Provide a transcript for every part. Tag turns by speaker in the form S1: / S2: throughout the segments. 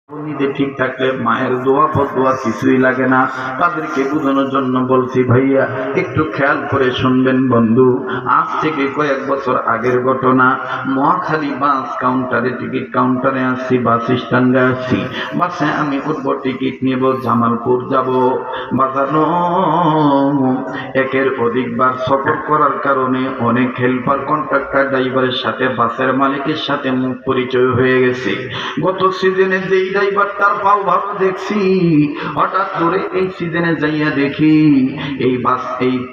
S1: নিজে ঠিক থাকলে মায়ের দোয়া ফতোয়া কিছুই লাগে না। তাদেরকে বোঝানোর জন্য বলছি, ভাইয়া একটু খেয়াল করে শুনবেন বন্ধু। আজ থেকে কয়েক বছর আগের ঘটনা। মহাখালী বাস কাউন্টারে, টিকিট কাউন্টারে আসছি, বাস স্ট্যান্ডে আসছি। বাসে আমি উঠবো, টিকিট নেব, জামালপুর যাব। বাজানো একের অধিকবার সফর করার কারণে অনেক হেল্পার, কন্ট্রাক্টর, ড্রাইভারের সাথে বাসের মালিকের সাথে মুখ পরিচয় হয়ে গেছে। গত সিজনে যেই ড্রাইভার তার পাও ভালো দেখছি, হঠাৎ করে এই সিজনে যাইয়া দেখি এই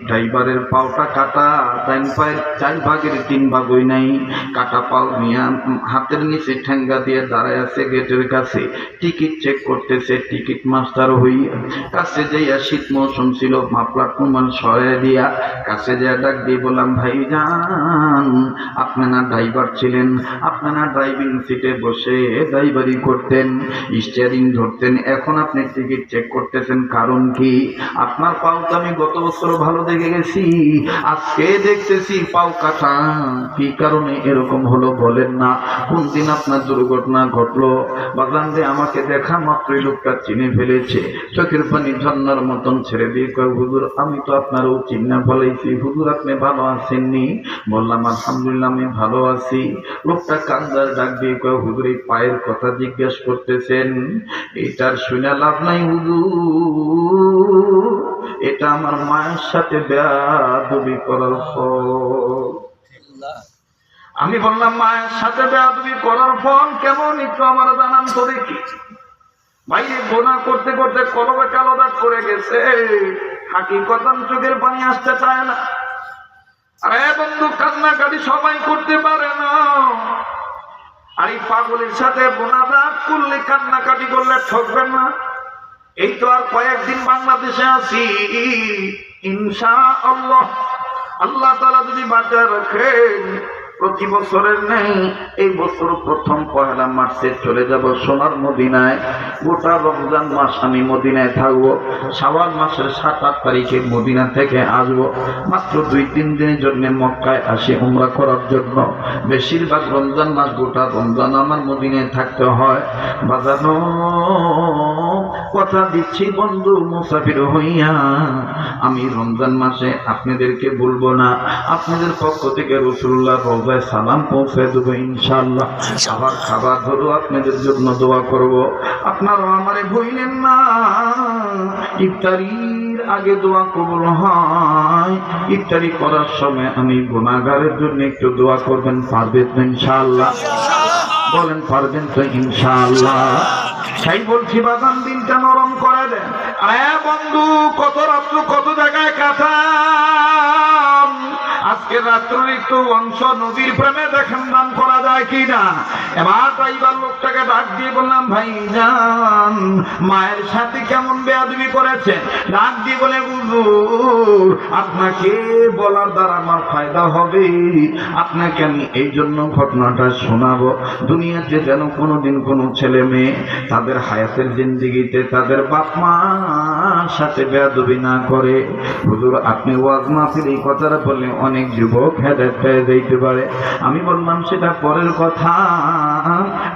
S1: ড্রাইভারের পাওটা কাটা, ডান পায়ের 4 ভাগের 3 ভাগই নাই। কাটা পাও নিয়ে হাতের নিচে ঠেঙ্গা দিয়ে দাঁড়ায় আছে গেটের কাছে, টিকিট চেক করতেছে। টিকিট মাস্টার হইয়া কাছে যাইয়া, শীত মৌসুম ছিল, মাফলার টুমাল সরাইয়া দিয়া কাছে যাইয়া ডাক দিয়ে বললাম, ভাইজান আপনি না ড্রাইভার ছিলেন, আপনি না ড্রাইভিং সিটে বসে ড্রাইভারি করতেন, স্টিয়ারিং ধরতেন, এখন আপনি টিকিট চেক করতেছেন, কারণ কি? আপনার পাও তো আমি গত বছর ভালো দেখে গেছি, আজকে দেখতেছি পাও কাটা, কি কারণে এরকম হলো বলেন না? কোন দিন আপনার দুর্ঘটনা ঘটলো? বাজান যে আমাকে দেখা মাত্রই লোকটা চিনে ফেলেছে, চোখের পানি ঝর্ণার মতন ছেড়ে দিয়ে কয়, হুজুর আমি তো আপনারও চিন্না বলেছি, হুজুর আপনি ভালো আছেননি? বললাম আলহামদুলিল্লাহ আমি ভালো আছি। লোকটা কান্দার ডাক দিয়ে কয়, হুজুর এই পায়ের কথা জিজ্ঞেস করতেছেন, এটার শুনে লাভ নাই হুজুর, এটা আমার মায়ের সাথে বেয়াদবি করার ফল। আমি বললাম, মায়ের সাথে বেয়াদবি করার ফল কেমন, একটু আমার জানান তো দেখি। বাইরে গোনা করতে করতে কলবে কালো দাগ করে গেছে, হাকিকত চোখের পানি আসতে চায় না। আরে বন্ধু, কান্নাকাটি সবাই করতে পারে না, আর এই পাগলের সাথে গোনা দাগ করলে, কান্নাকাটি করলে ঠকবেন না। এই তো আর কয়েকদিন বাংলাদেশে আছি, ইনশাআল্লাহ আল্লাহ তাআলা যদি বাঁচায় রাখেন, প্রতি বছরের নেই এই বছর প্রথম 1 মার্চে চলে যাব সোনার মদিনায়। গোটা রমজান মাস আমি মদিনায় থাকবো, শাওয়াল মাসের 7-8 তারিখে মদিনা থেকে আসবো। মাত্র 2-3 দিনের জন্য মক্কায় আসি উমরা করার জন্য। বেশিরভাগ রমজান মাস, গোটা রমজান আমার মদিনায় থাকতে হয়। বাজানো কথা দিচ্ছি বন্ধু, মুসাফির হইয়া আমি রমজান মাসে আপনাদেরকে বলবো না, আপনাদের পক্ষ থেকে রাসূলুল্লাহ রওজায় সালাম পৌঁছে দেবো ইনশাআল্লাহ। আবার খাবার ধরো আপনাদের জন্য দোয়া করব, আপনারা আমারে ভুলেন না। ইফতারির আগে দোয়া কবুল হয়, ইফতারি করার সময় আমি গুনাহগারের জন্য একটু দোয়া করবেন, পারবেন তো ইনশাআল্লাহ? বলেন পারবেন তো ইনশাআল্লাহ? সেই বলছি বাজান, দিনটা নরম করে দেন। আরে বন্ধু, কত রাত্র কত জায়গায় কাটা, আজকে রাত্রের একটু অংশ নদীর প্রেমে দেখেন দান করা যায় কিনা। এবার ড্রাইভার লোকটাকে ডাক দিয়ে বললাম, ভাইজান মায়ের সাথে কেমন বেয়াদবি করেছেন? ডাক দিয়ে বলে, হুজুর আপনাকে বলার দ্বারা আমার ফায়দা হবে, আপনাকে আমি এই জন্য ঘটনাটা শোনাবো। দুনিয়াতে যেন কোনোদিন কোনো ছেলে মেয়ে তাদের হায়াতের জিন্দেগিতে তাদের বাপ মার সাথে বেয়াদবি না করে। হুজুর আপনি ওয়াজ মাহফিল এই কথাটা বললে অনেক যুবক হেদায়েত পেয়ে যাইতে পারে। আমি বললাম সেটা পরের কথা,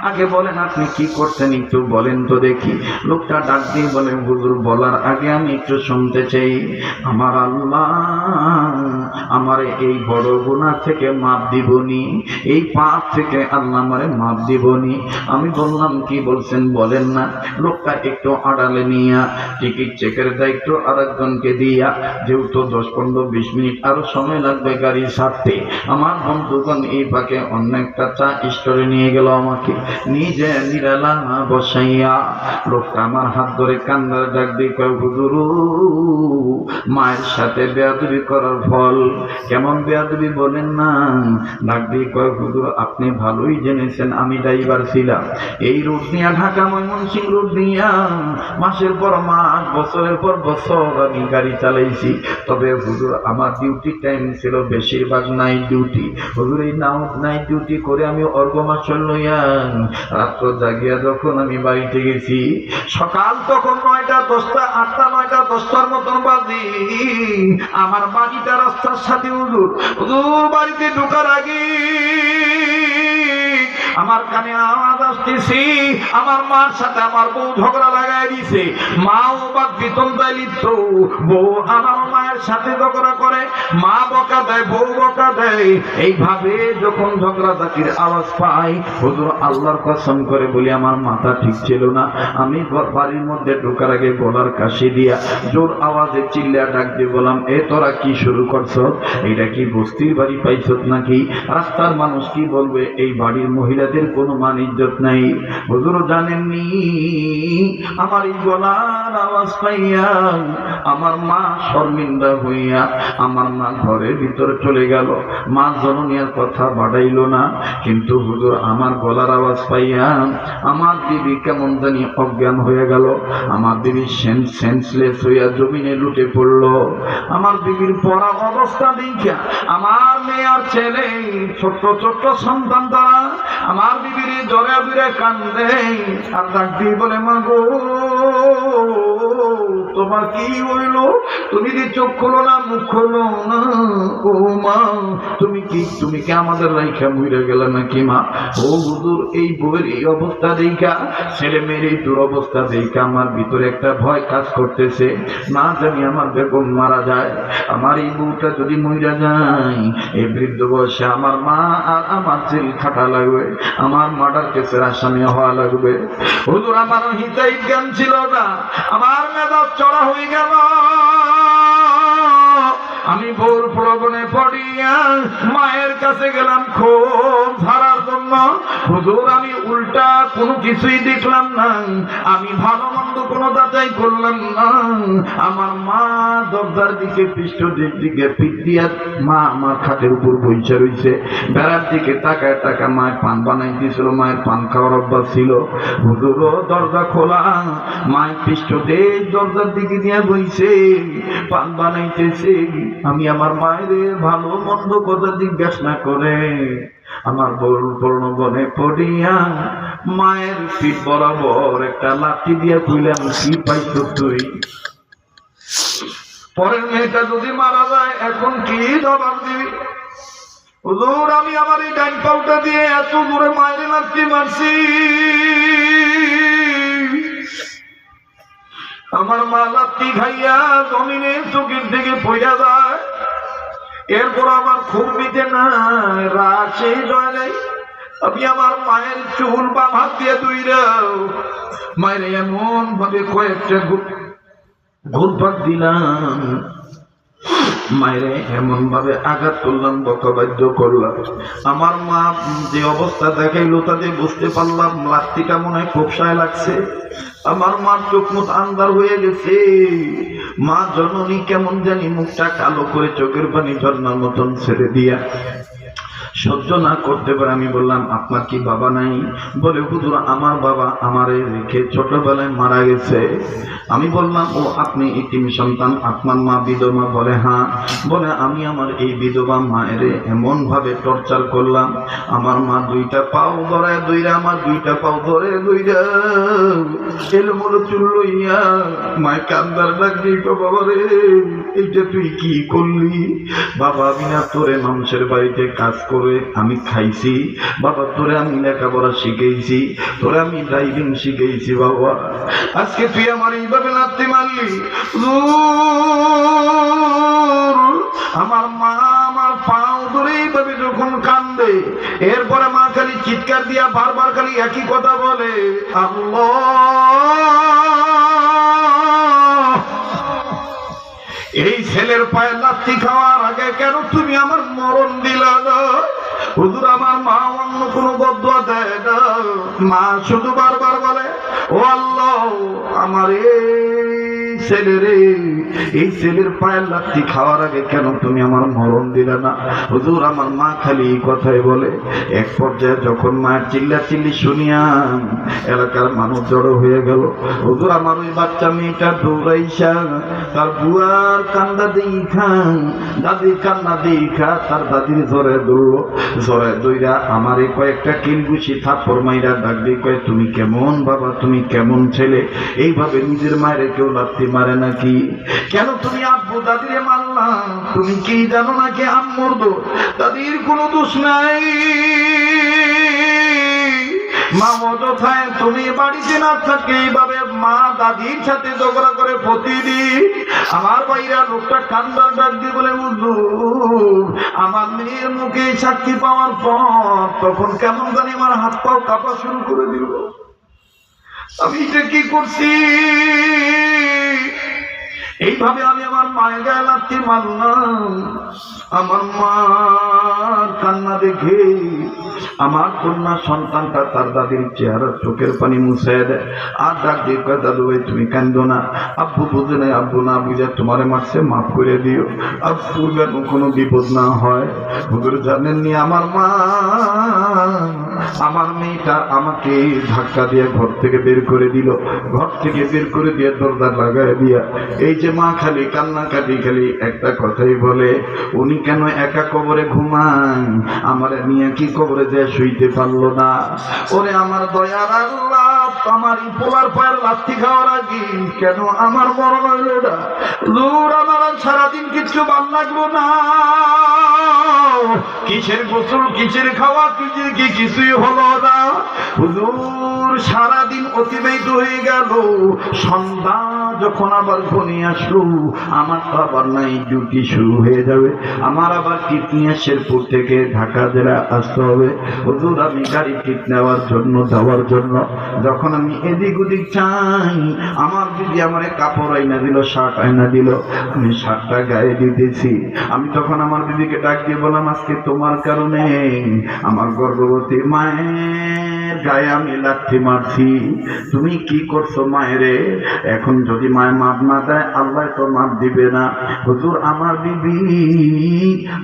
S1: আগে বলেন আপনি কি করতেন একটু বলেন তো দেখি। লোকটা ডাক দিয়ে বলে, হুজুর বলার আগে আমি একটু শুনতে চাই, আমার আল্লাহ আমার এই বড় গুনাহ থেকে মাফ দিবনি, এই পাপ থেকে আল্লাহ আমারে মাফ দিবনি। আমি বললাম কি বলছেন বলেন না। লোকটা একটু আড়ালে নিয়া টিকিট চেকের দায়িত্ব আরেকজনকে দিয়া, যেহেতু 10-15-20 মিনিট আরো সময় লাগবে গাড়ি ছাড়তে, আমার বন্ধুগণ এই ফাঁকে অন্য একটা চা স্টোরে নিয়ে গেল, আমাকে নিজে নিরালা বসাইয়া। লোকটা আমার হাত ধরে কান্নার ডাক দিয়ে কয়, হুজুর মায়ের সাথে বেয়াদবি করার ফল কেমন বেয়াদবি বলেন না। ডাক দিয়ে কয়, হুজুর আপনি ভালোই জেনেছেন আমি ড্রাইভার ছিলাম, এই রুট নিয়ে ঢাকা ময়মনসিংহ রুট নিয়ে মাসের পর মাস, বছরের পর বছর আমি গাড়ি চালাইছি। তবে হুজুর আমার ডিউটি টাইম ছিল বেশিরভাগ নাইট ডিউটি। হুজুর এই নাইট ডিউটি করে আমি অর্ঘমাসল লইয়া রাত্র জাগিয়া যখন আমি বাড়িতে গেছি, সকাল তখন 9টা 10টা 8টা 9টা 10টার মতন বাজি। আমার বাড়িটা রাস্তার সাথে, হুজুর বাড়িতে ঢোকার আগে আমার কানে আওয়াজ আসতেছি আমার মার সাথে আমার বউ ঝগড়া লাগাই দিছে, মাও বাদ বিতন্দায় লিপ্ত, বউ আমার মায়ের সাথে ঝগড়া করে, মা বকা দেয় বউ বকা দেয়। এইভাবে যখন ঝগড়াঝাটির আওয়াজ পাই, হুজুর আল্লাহর কসম করে বলি আমার মাথা ঠিক ছিল না। আমি বাড়ির মধ্যে ঢোকার আগে গলার কাশি দিয়া জোর আওয়াজে চিল্লা ডাক দিয়ে বললাম, এ তোরা কি শুরু করছ? এটা কি বস্তির বাড়ি পাইছ নাকি? রাস্তার মানুষ কি বলবে? এই বাড়ির মহিলাদের কোনো মান ইজ্জত নাই। হুজুর জানেননি আমার এই গলার আওয়াজ পাইয়া আমার মা শর্মিন্দা হইয়া আমার মা ঘরের ভিতরে চলে গেল। মা জননীর কথা বাড়াইল না, কিন্তু হুজুর আমার গলার আওয়াজ পাইয়া আমার বিবি কেমন জানি অজ্ঞান হয়ে গেল। আমার বিবি সেন্সলেস হইয়া জমিনে লুটে পড়ল। আমার বিবির পড়া অবস্থা দেখা আমার মেয়ে আর ছেলে ছোট্ট ছোট্ট সন্তান তারা আমার বিবির জরে দূরে কান্দে আর ডাক দিয়ে বলে, মা গো তোমার কি হইল? তুমি কি চোখ খোলো না, মুখ খোলো না? ও মা তুমি কি আমাদের রাইখা মইরা গেলে নাকি মা? ও হুজুর এই বউয়ের এই অবস্থা দেখা, ছেলে মেয়ের এই দুরবস্থা দেখা আমার ভিতরে একটা ভয় কাজ করতেছে। না জানি আমার বেগম মারা যায়, আমার এই বউটা যদি মইরা যায়, এই বৃদ্ধ বয়সে আমার মা আর আমার জেল খাটা লাগবে, আমার মার্ডার কেসের আসামি হওয়া লাগবে। হুজুর আমার হিতাই জ্ঞান ছিল না, আমার মেজাজ চড়া হয়ে গেল। আমি ভোর প্রগণে পড়িয়া মায়ের কাছে গেলাম খোঁজ ধারার জন্য। হুজুর আমি উল্টা কোনো কিছুই দেখলাম না, আমি ভালো মন্দ কোনো যাচাই করলাম না। আমার মা দরজার দিকে পৃষ্ঠের দিকে পিঠ দিয়া মা আমার খাটের উপর বইসা রইছে, বেড়ার দিকে তাকায় টাকা মায়ের পান বানাই দিয়েছিল, মায়ের পান খাওয়ার অভ্যাস ছিল। হুজুরও দরজা খোলা, মায়ের পৃষ্ঠতে দরজার দিকে দিয়ে বইছে পান বানাইতেছে। আমি আমার মায়ের ভালো মন্দ কথা জিজ্ঞাসা না করে আমার বনে পড়িয়া মায়ের পিঠ বরাবর একটা লাঠি দিয়ে কইলাম, কি পাইছ তুই? পরের মেয়েটা যদি মারা যায় এখন কি জবাব দিবি? হুজুর আমি আমার এই ডাইন পাউটা দিয়ে এত দূরে মায়ের লাঠি মারছি, আমার মা লাঠি খাইয়া জমিনে চোখের দিকে পড়া যায়। এরপর আমার খুব মিটে না, রাগ সেই জয় নেই। আমি আমার মায়ের চুল বাম হাত দিয়ে দুইরাও মায়ের এমন ভাবে কয়েকটা ঘুরপাক দিলাম, মায়ের এমন ভাবে আঘাত করলাম, বকাবাদ্য করলাম। আমার মা যে অবস্থা দেখাইলো তাতে বুঝতে পারলাম লাঠিটা মনে হয় খুবসায় লাগছে। আমার মার চোখ মুখ আন্ধার হয়ে গেছে। মা জননী কেমন জানি মুখটা কালো করে চোখের পানি ঝর্ণার মতন ছেড়ে দিয়া সহ্য না করতে পারে। আমি বললাম, আপনার কি বাবা নাই? বলে, হুজুর আমার বাবা আমারে রেখে ছোটবেলায় মারা গেছে। আমি বললাম, ও আপনি এতিম সন্তান, আপনার মা বিধবা? বলে, হ্যাঁ। বলে, আমি আমার এই বিধবা মায়ের এমন ভাবে টর্চার করলাম, আমার মা দুইটা পাও ধরে দইরা, আমার দুইটা পাও ধরে দইরা এলোমেলো চুল লইয়া মায়ের কান্দার ডাক দিয়ে, বাবা রে এইটা তুই কি করলি? বাবা আমি না তোরে মানুষের বাড়িতে কাজ করে আমি খাইছি, বাবা তোরে আমি লেখাপড়া শিখেছি, তোরে আমি ড্রাইভিং শিখেছি, বাবা আজকে তুই আমার এইভাবে লাথি মারলি। আমার মা আমার পাও ধরে এইভাবে যখন কান্দে, এরপরে মা খালি চিৎকার দিয়া বারবার খালি একই কথা বলে, আল্লাহ এই ছেলের পায়ে লাথি খাওয়ার আগে কেন তুমি আমার মরণ দিলা না? হুজুর আমার মা অন্য কোনো বদুয়া দেয় না, মা শুধু বারবার বলে, ও আল্লাহ আমার এই ছেলের পায়ের লাথি খাওয়ার আগে কেন তুমি আমার মরণ দিলে না? হুজুর আমার মা খালি এই কথাই বলে। এক পর্যায়ে যখন মায়ের চিল্লা চিল্লি শুনিয়া এলাকার মানুষ জড়ো হয়ে গেল, হুজুর আমার ওই বাচ্চা মেয়েটা দৌড়াইসা তার বুয়ার কান্দা দেখা, দাদির কান্না দেখা তার দাদির জ্বরে দৌড়লো, জ্বরে দইরা আমারে কয়েকটা কিলগুছি থাপ্পড় মাইরা ডাক দিয়ে কয়, তুমি কেমন বাবা, তুমি কেমন ছেলে? এইভাবে নিজের মায়ের কেউ লাথি মারে নাকি? কেন তুমি আব্বু দাদিরে মারলা? তুমি কি জানো নাকি আম্মুর দোষ? দাদির কোনো দোষ নাই। মা অযথায় তুমি বাড়িতে না থাকে এইভাবে মা দাদির সাথে ঝগড়া করে প্রতিদিন। আমার ভাইরা লোকটা কান্দার ডাক দিয়ে বলে, হুজুর আমার মেয়ের মুখে সাক্ষী পাওয়ার পর তখন কেমন জানি আমার হাত পাও কাঁপা শুরু করে দিল। আমি এটা কি করছি? এইভাবে আমি আমার মায়ের গায়ে লাথি মারলাম। আমার মার কান্না দেখে আমার কন্যা সন্তানটা তার দাদির চেহারা চোখের পানি মুছে দেয় আর ডাক দিয়ে কয়, দাদু ভাই তুমি কান্দো না, আব্বু বুঝে নাই, আব্বু না বুঝে তোমারে মারছে, মাফ করে দিও, আব্বু যেন কোনো বিপদ না হয়। হুজুর জানেননি আমার মা আমার মেয়েটা আমাকে ধাক্কা দিয়ে ঘর থেকে বের করে দিল। ঘর থেকে বের করে দিয়ে দরজা লাগায় দিয়া এই যে মা খালি কান্নাকাটি খালি একটা কথাই বলে, উনি কেন একা কবরে ঘুমান, আমার নিয়ে কি কবরে যে শুইতে পারলো না। ওরে আমার দয়ার আল্লাহ, আমার পোলার পায়ের লাথি খাওয়ার আগে কেন আমার মরণ হইল না? দূর আমার সারাদিন কিচ্ছু ভাল লাগলো না। কিসের গোসল, কিসের খাওয়া, কিসের কি কিছুই হলো না। হুজুর সারাদিন অতিবাহিত হয়ে গেল। সন্ধ্যা যখন আবার ঘনিয়ে আসলো, আমার তো আবার নাই ডিউটি শুরু হয়ে যাবে, আমার আবার টিপ নিয়ে শেরপুর থেকে ঢাকা জেলা আসতে হবে। হুজুর আমি গাড়ি টিপ নেওয়ার জন্য যাওয়ার জন্য যখন আমি এদিক ওদিক চাই, আমার দিদি আমার কাপড় আইনা দিল, শার্ট আইনা দিল, আমি শার্টটা গায়ে দিতেছি। আমি তখন আমার দিদিকে ডাক দিয়ে বললাম, আজকে তোমার কারণে আমার গর্ভবতী মায়ের গায়ে আমি লাথি মারছি, তুমি কি করছো মায়েরে? এখন যদি মায়ের মাপ না দেয় আল্লাহ তো মাপ দিবে না। হুজুর আমার বিবি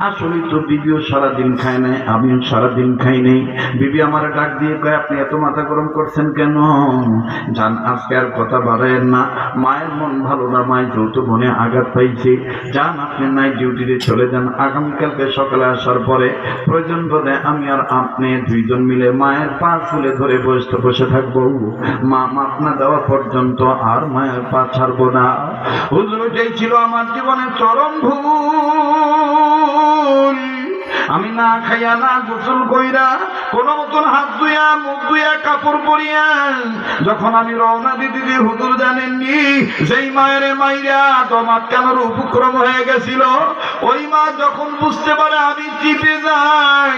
S1: আসলে তো বিবিও সারাদিন খায় নাই, আমিও সারাদিন খাই নেই। বিবি আমার ডাক দিয়ে কয়, আপনি এত মাথা গরম করছেন কেন? জান আজকে আর কথা বাড়ায়েন না, মায়ের মন ভালো না, মায়ের যৌথ মনে আঘাত পাইছে, যান আপনি নাই ডিউটিতে চলে যান, আগামীকালকে সকালে আসার পরে প্রয়োজন বোধে আমি আর আপনি দুইজন মিলে মায়ের পা ফুলে ধরে বসে থাকবো, মা মাপ না দেওয়া পর্যন্ত আর মায়ের পা ছাড়বো না। হুজুর এটাই ছিল আমার জীবনের চরম ভুল। আমি না খাইয়া না গোসল কইরা কোন মতন হাত ধুইয়া মুখ ধুইয়া কাপড় পরিয়া যখন আমি রওনা দিদি, হুজুর জানেননি যেই মায়ের মাইরা তোমার কেমন উপক্রম হয়ে গেছিল, ওই মা যখন বুঝতে পারে আমি চিপে যাই,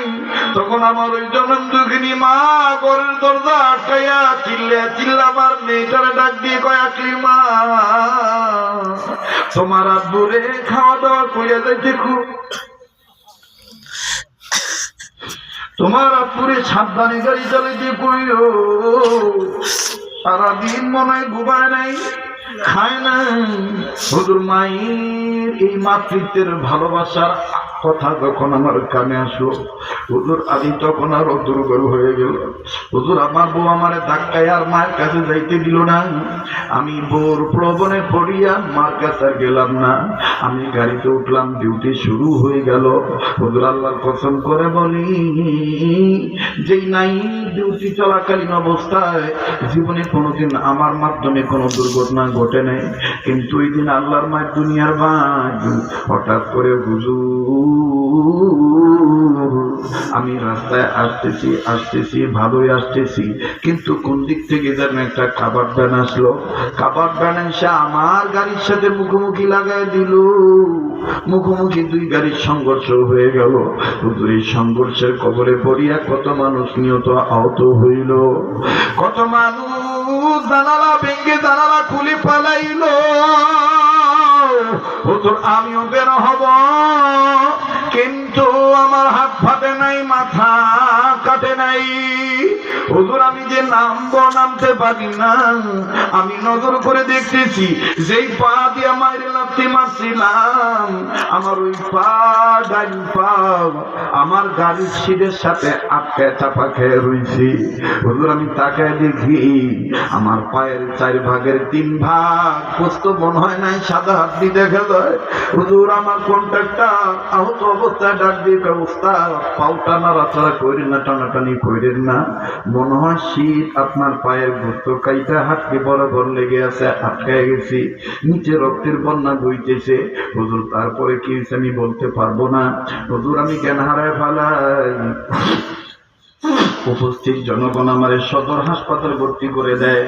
S1: তখন আমার ওই জনম দুঃখিনী মা ঘরের দরজা আটকাইয়া চিল্লা আমার মেয়েটারে ডাক দিয়ে কয়, আঁকলি মা তোমার আব্বুরে খাওয়া দাওয়া করিয়া যাইতে খুব, তোমার আব্বুরে সাবধানে গাড়ি চালাইতে কইও, সারাদিন মনে হয় ঘুমায় নাই, খায় নাই। হুজুর মায়ের এই মাতৃত্বের ভালোবাসার কথা যখন আমার কানে আসলো, হুজুর আমি তখন আরো দুর্বল হয়ে গেল। হুজুর আমার বউ আমারে ধাক্কায় আর মায়ের কাছে যাইতে দিল না। আমি বউর প্রবণে পড়িয়া মার কাছে আর গেলাম না। আমি গাড়িতে উঠলাম, ডিউটি শুরু হয়ে গেল। হুজুর আল্লাহর কসম করে বলি, যেই নাই ডিউটি চলাকালীন অবস্থায় জীবনে কোনোদিন আমার মাধ্যমে কোনো দুর্ঘটনা ঘটে নাই, কিন্তু ওই দিন আল্লাহর মায়ের দুনিয়ার ভাগ হঠাৎ করে আমি রাস্তায় আসতেছি ভালোই আসতেছি, কিন্তু কোন দিক থেকে যেন একটা খাবার ভ্যান আসলো, খাবার ভ্যান এসে আমার গাড়ির সাথে মুখোমুখি লাগাই দিল। মুখোমুখি দুই গাড়ির সংঘর্ষ হয়ে গেল। হুজুর এই সংঘর্ষের কবলে পড়িয়া কত মানুষ নিহত আহত হইল, কত মানুষ জানালা ভেঙে জানালা খুলে পালাইল। হুজুর আমিও বের হব, কিন্তু আমার হাত ফাটে নাই, মাথা কাটে নাই। হুজুর আমি যে নামতে পারি না, আমি নজর করে দেখতেছি যেই পা দিয়ে মায়ের লাথি মারছিলাম, আমার ওই পা ডাইন পা আমার গাড়ির সিটের সাথে আটকে চাপা খেয়ে রয়েছি। হুজুর আমি তাকায় দেখি আমার পায়ের 4 ভাগের 3 ভাগ পোস্ত মনে হয় নাই, সাদা হাত দিয়ে দেখা যায়। হুজুর আমার কন্ট্রাক্টর আহত অবস্থায় ডাক দিয়ে ব্যবস্থা, পাউটা নাড়াচাড়া করি না, টানাটানি করেন না, মনে হয় শীত আপনার পায়ের গোস্ত কাইটা হাতকে বরাবর লেগে আছে, আটকায় গেছি, নিচে রক্তের বন্যা বইতেছে। হুজুর তারপরে কি আমি বলতে পারবো না। হুজুর আমি জ্ঞান হারায় ফেলাই। উপস্থিত জনগণ আমারে সদর হাসপাতালে ভর্তি করে দেয়।